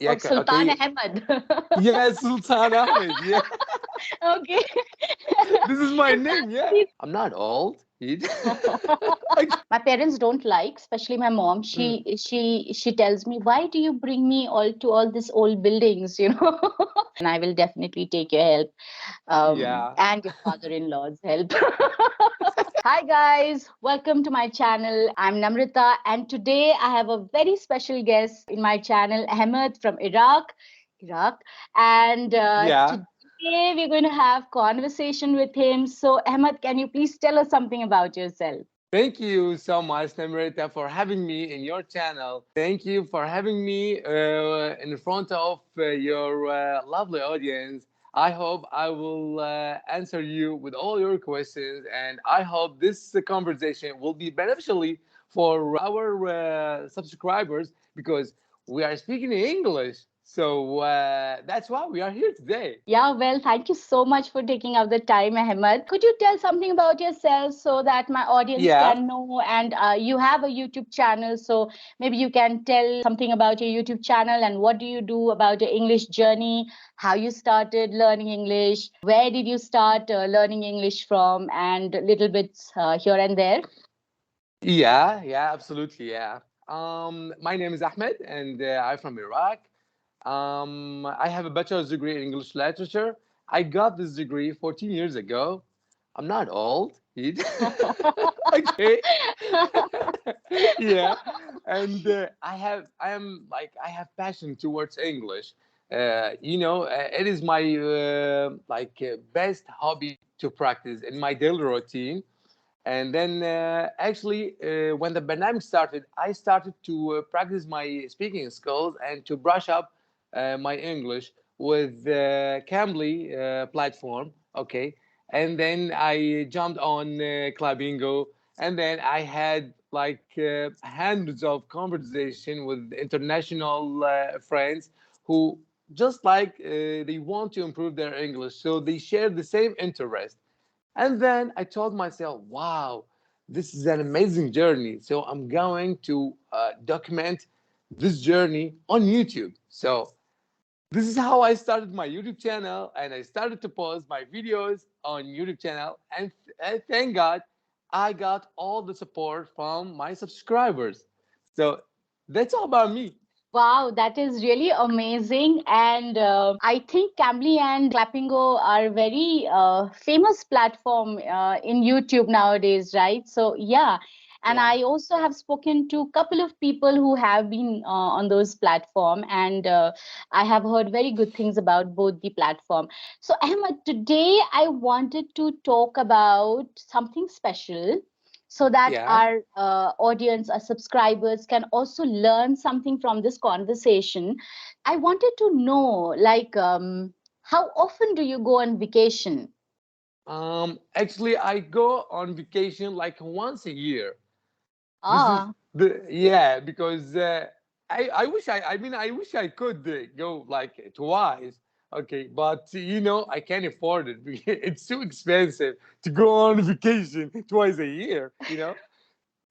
Yeah, Oh, Sultan okay. Ahmed. Yes, Sultan Ahmed. Yeah, Okay. this is my name. Yeah, Please. I'm not old. My parents don't like, especially my mom. Mm, She tells me, why do you bring me all to all these old buildings, And I will definitely take your help, yeah. and your father-in-law's help. Hi guys, welcome to my channel. I'm Namrata, and today I have a very special guest in my channel, Ahmed from Iraq, and Yeah. today we're going to have conversation with him. So, Ahmed, can you please tell us something about yourself? Thank you so much, Namrata, for having me in your channel. Thank you for having me in front of your lovely audience. I hope I will answer you with all your questions, and I hope this conversation will be beneficially for our subscribers because we are speaking in English. So that's why we are here today. Yeah, well, thank you so much for taking out the time, Ahmed. Could you tell something about yourself so that my audience Yeah. can know? And you have a YouTube channel, so maybe you can tell something about your YouTube channel and what do you do about your English journey, how you started learning English, where did you start learning English from, and little bits here and there. Yeah, absolutely, yeah. My name is Ahmed, and I'm from Iraq. I have a bachelor's degree in English literature. I got this degree 14 years ago. I'm not old. Okay. Yeah, and I have passion towards English. It is my best hobby to practice in my daily routine. And then, actually, when the pandemic started, I started to practice my speaking skills and to brush up my English with Cambly platform. Okay, and then I jumped on Clapingo, and then I had hundreds of conversation with international friends who just they want to improve their English, so they share the same interest. And then I told myself, wow, this is an amazing journey. So I'm going to document this journey on YouTube. So this is how I started my YouTube channel, and I started to post my videos on YouTube channel. And thank God, I got all the support from my subscribers. So that's all about me. Wow, that is really amazing. And I think Cambly and Clapingo are very famous platform in YouTube nowadays, right? So yeah. And Yeah. I also have spoken to a couple of people who have been on those platform, and I have heard very good things about both the platform. So Ahmed, today I wanted to talk about something special so that Yeah. our audience, our subscribers can also learn something from this conversation. I wanted to know, like, how often do you go on vacation? Actually, I go on vacation like once a year. This is Ah, yeah, because I wish I could go like twice. Okay, but I can't afford it. It's too expensive to go on vacation twice a year.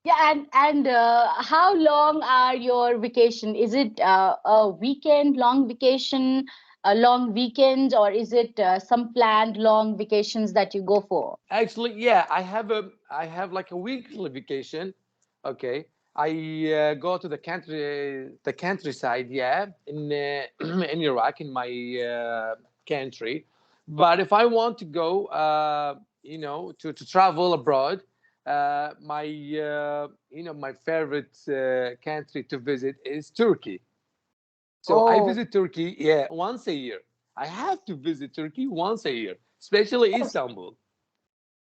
yeah, and how long are your vacation? Is it a weekend long vacation, a long weekend, or is it some planned long vacations that you go for? Actually, yeah, I have like a weekly vacation. Okay, I go to the countryside, yeah, in in Iraq, in my country. But if I want to go, to travel abroad, my favorite country to visit is Turkey. So I Oh, visit Turkey, yeah, once a year. I have to visit Turkey once a year, especially oh, Istanbul.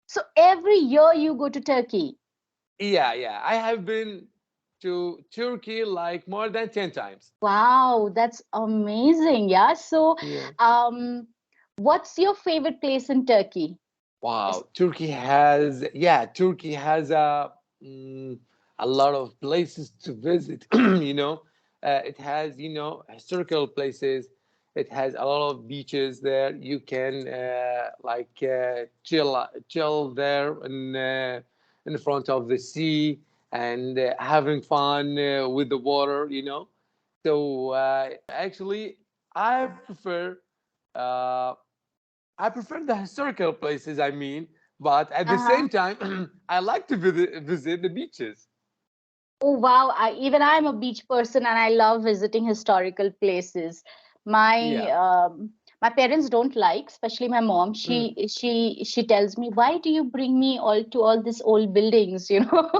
so every year you go to Turkey. Yeah. I have been to Turkey like more than 10 times. Wow, that's amazing. Yeah. So, Yeah. um, what's your favorite place in Turkey? Yes. Wow. Turkey has a lot of places to visit. It has, historical places. It has a lot of beaches there. You can chill there in front of the sea and having fun with the water. So actually, I prefer uh, I prefer the historical places. I mean, but at the Uh-huh. same time, I like to visit the beaches. Oh wow, even I'm a beach person and I love visiting historical places. My Yeah. my parents don't like, especially my mom. Mm. She tells me, "Why do you bring me all to all these old buildings, you know?"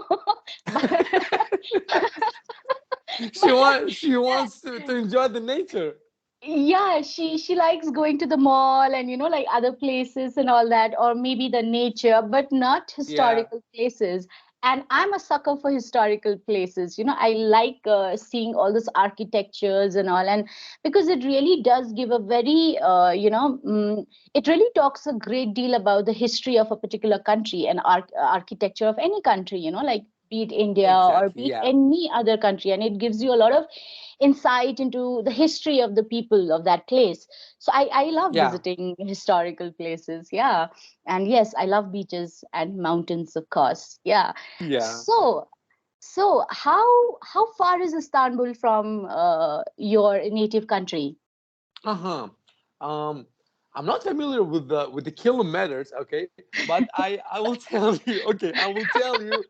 But She wants to enjoy the nature. yeah, she likes going to the mall and like other places and all that, or maybe the nature, but not Yeah. historical places. And I'm a sucker for historical places. I like seeing all those architectures and all, and because it really does give a very it really talks a great deal about the history of a particular country and architecture of any country, like be it India or Exactly. be it Yeah. any other country, and it gives you a lot of insight into the history of the people of that place. So I love Yeah. visiting historical places. Yeah. And yes, I love beaches and mountains, of course. Yeah. Yeah. So how far is Istanbul from your native country? Uh-huh. Um, I'm not familiar with the kilometers, okay, but I will tell you, okay, I will tell you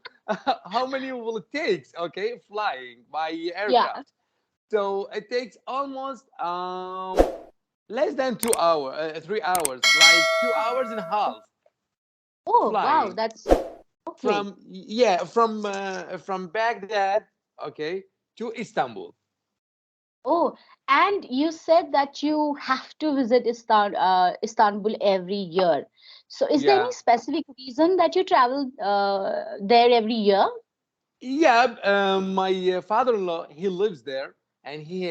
how many will it take, okay, flying by Yeah. aircraft. So it takes almost less than 2 hours, 3 hours, like 2 hours and a half Oh wow, flying that's okay. from, yeah, from Baghdad, okay, to Istanbul. Oh, and you said that you have to visit Istanbul every year. So, is there any Yeah. specific reason that you travel there every year? Yeah, my father-in-law, he lives there, and he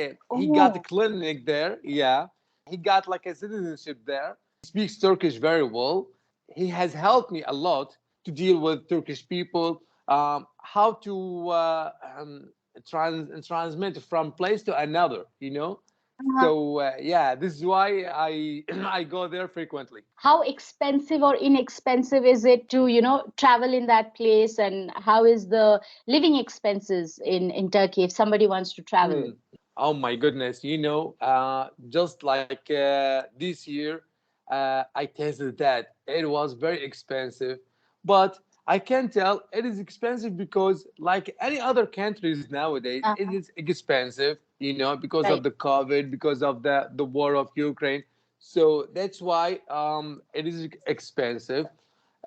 got a Oh, clinic there. Yeah, he got like a citizenship there. He speaks Turkish very well. He has helped me a lot to deal with Turkish people, how to transmit from place to another. uh, So yeah, this is why I I go there frequently. how expensive or inexpensive is it to, travel in that place? And how is the living expenses in Turkey if somebody wants to travel? Mm. Oh my goodness! Just like this year, I tasted that it was very expensive, but I can tell it is expensive because, like any other countries nowadays, it Uh-huh. is expensive. Because of Right. the COVID, because of the war of Ukraine. So that's why it is expensive,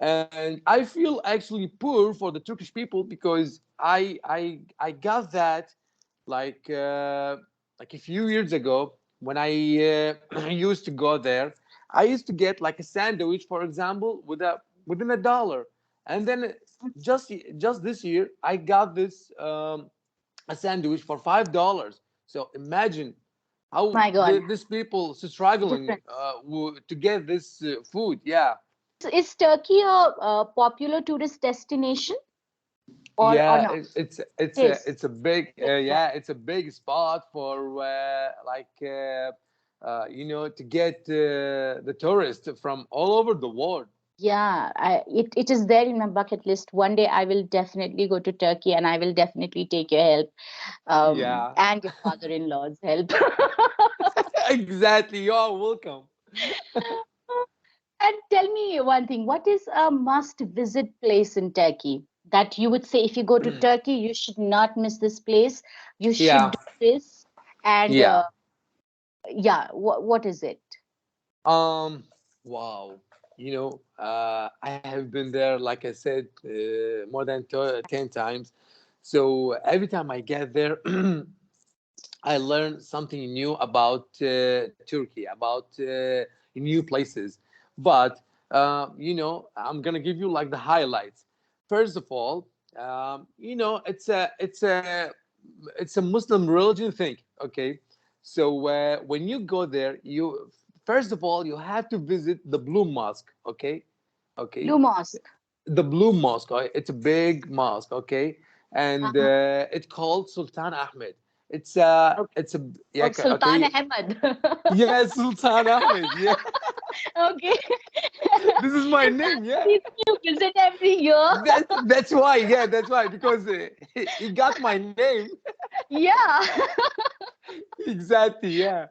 and I feel actually poor for the Turkish people because I got that like uh, like a few years ago when I used to go there. I used to get like a sandwich, for example, within $1, and then just this year I got this a sandwich for $5. So imagine how My God. these people struggling Difference. to get this food. Yeah. Is Turkey a popular tourist destination or Yeah, not? it's It a is. it's a big It is, right? it's a big spot for to get the tourists from all over the world. Yeah, it is there in my bucket list. One day I will definitely go to Turkey and I will definitely take your help, Yeah. and your father-in-law's help. Exactly. You are welcome. And tell me one thing, what is a must-visit place in Turkey that you would say if you go to Turkey, you should not miss this place, you should Yeah. do this, and Yeah. yeah, what is it? Um. Wow. I have been there, like I said, more than 10 times. So every time I get there, I learned something new about Turkey, about new places. But I'm gonna give you like the highlights. First of all, it's a Muslim religion thing. Okay, so when you go there, you first of all you have to visit the Blue Mosque. Okay, Blue Mosque. the Blue Mosque. It's a big mosque, okay, and Uh-huh. it's called Sultan Ahmed. Okay. It's a yeah, Oh, Sultan okay, Ahmed. yeah, Sultan Ahmed. Yeah, Okay. this is my name. Yeah, Reason you visit every year. that's why. Yeah, that's why because he got my name. Yeah. Exactly, yeah.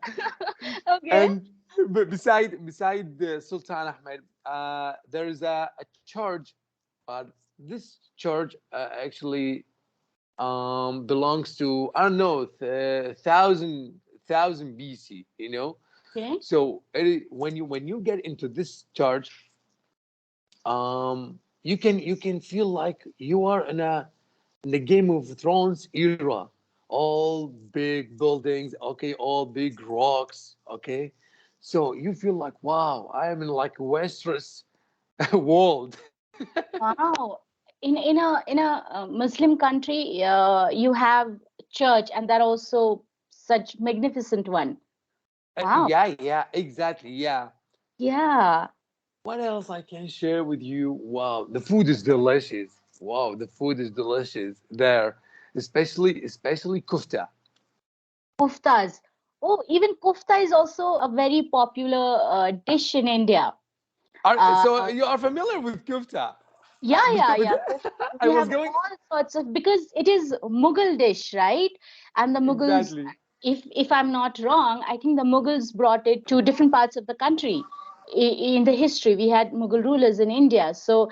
Okay. And beside the Sultan Ahmed, there is a church, but this church actually belongs to, I don't know, thousand BC. You know, Okay. so when you get into this church, you can feel like you are in the Game of Thrones era. All big buildings, okay, all big rocks, okay. So you feel like, wow, I am in like a Westeros world. Wow. In a Muslim country, you have church, and that also such magnificent one. Wow. Yeah, yeah, exactly, yeah. Yeah. What else I can share with you? Wow, the food is delicious. Wow, the food is delicious there, especially kufta. Koftas. Oh, even kofta is also a very popular dish in India. Uh, So you are familiar with kufta? yeah, yeah, Because yeah. Kofta. I We was have going all sorts of, because it is Mughal dish, right? And the Mughals, exactly. if I'm not wrong, I think the Mughals brought it to different parts of the country. In the history, we had Mughal rulers in India, so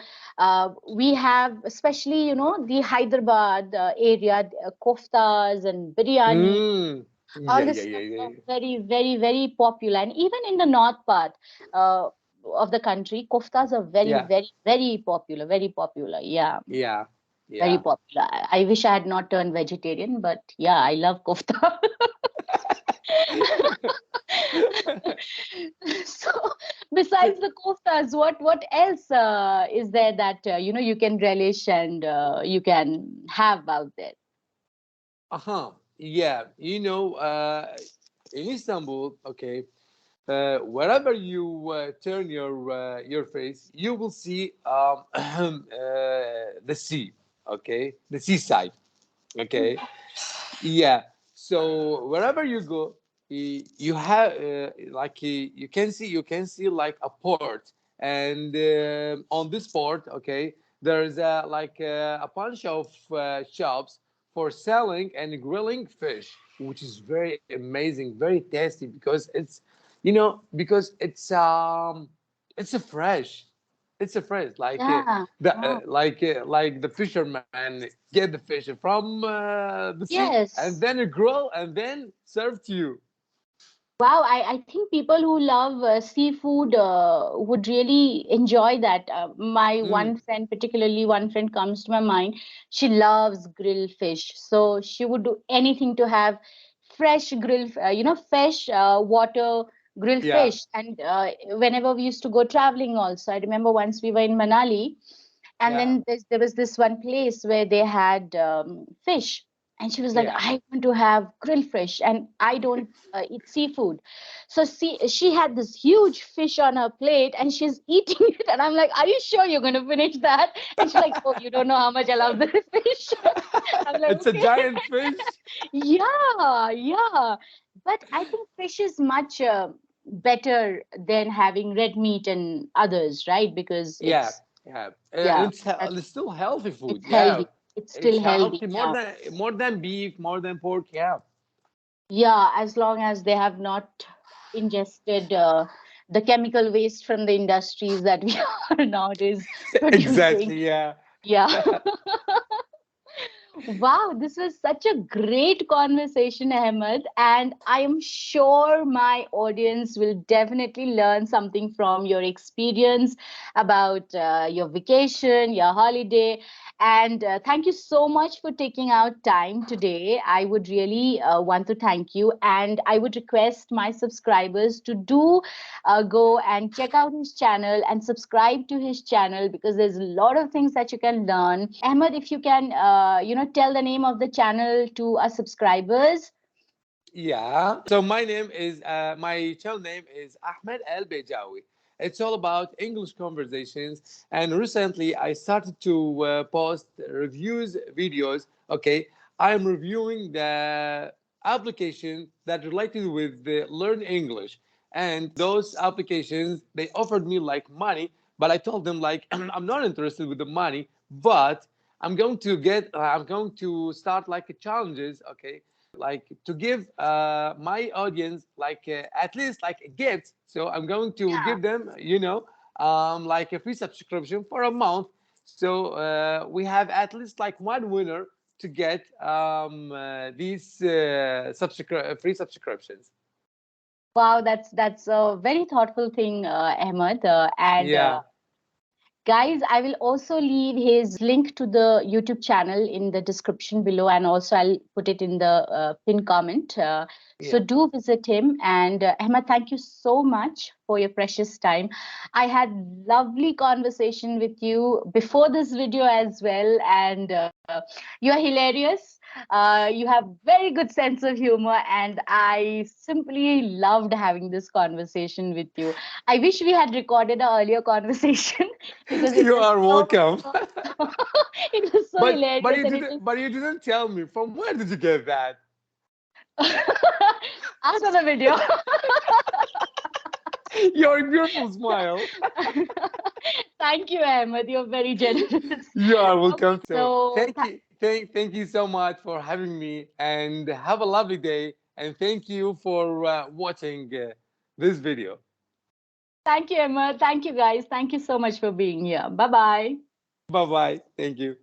we have, especially the Hyderabad area, koftas and biryani. Mm. All Yeah, this yeah, stuff yeah, are yeah, very, very, very popular, and even in the north part uh, of the country, koftas are very, yeah, very, very popular, very popular. Yeah, yeah, very yeah. popular. I wish I had not turned vegetarian, but yeah, I love kofta. So besides the koftas, what else is there that you can relish and you can have out there? Uh-huh. Yeah, in Istanbul, okay, wherever you turn your face, you will see the sea, okay, the seaside, okay. Yeah. So wherever you go, you have you can see like a port, and on this port, okay, there is a bunch of shops for selling and grilling fish, which is very amazing, very tasty because it's a fresh. It's a fresh Yeah. Wow. like the fisherman get the fish from the sea and Yes. then a grill and then serve to you. Wow, I think people who love seafood would really enjoy that. My Mm, one friend, particularly one friend, comes to my mind. She loves grilled fish, so she would do anything to have fresh grilled, fresh water grilled yeah, fish. And whenever we used to go traveling, also, I remember once we were in Manali, and yeah, then there was this one place where they had fish, and she was like, yeah. I want to have grilled fish, and I don't eat seafood. So she had this huge fish on her plate, and she's eating it, and I'm like, are you sure you're going to finish that? And she's like, oh, you don't know how much I love this fish. I'm like, It's a okay. giant fish. Yeah, yeah, but I think fish is much better than having red meat and others, right? Because Yeah, it's, yeah. yeah, It's still healthy food. it's Yeah, healthy. It's it's still healthy healthy. Yeah. more than beef, more than pork. Yeah, Yeah, as long as they have not ingested the chemical waste from the industries that we are nowadays producing. exactly. Yeah. Yeah. Wow, this was such a great conversation, Ahmed, and I am sure my audience will definitely learn something from your experience about your vacation, your holiday. And thank you so much for taking out time today. I would really want to thank you, and I would request my subscribers to do go and check out his channel and subscribe to his channel, because there's a lot of things that you can learn. Ahmed, if you can tell the name of the channel to our subscribers. Yeah. So my channel name is Ahmed El Bejawi. It's all about English conversations. And recently, I started to post reviews videos. Okay, I am reviewing the application that related with the Learn English, and those applications they offered me like money, but I told them like I'm not interested with the money, but I'm going to start like challenges. Okay, like to give my audience like at least like a gift. So I'm going to Yeah. give them, like a free subscription for a month. So we have at least like one winner to get these free subscriptions. Wow, that's a very thoughtful thing, Ahmed. And Yeah, guys, I will also leave his link to the YouTube channel in the description below, and also I'll put it in the pin comment. So yeah. do visit him. And Ahmed, thank you so much for your precious time. I had lovely conversation with you before this video as well, and you are hilarious. You have very good sense of humor, and I simply loved having this conversation with you. I wish we had recorded an earlier conversation because it You was are so welcome. it was so But hilarious, you and it didn't was but you didn't tell me from where did you get that? after the video. Your beautiful smile. Thank you, Ahmed. You're very generous. You are Okay, welcome. So so thank you so much for having me, and have a lovely day. And thank you for watching this video. thank you, Ahmed. Thank you, guys. Thank you so much for being here. Bye bye. Bye bye. Thank you.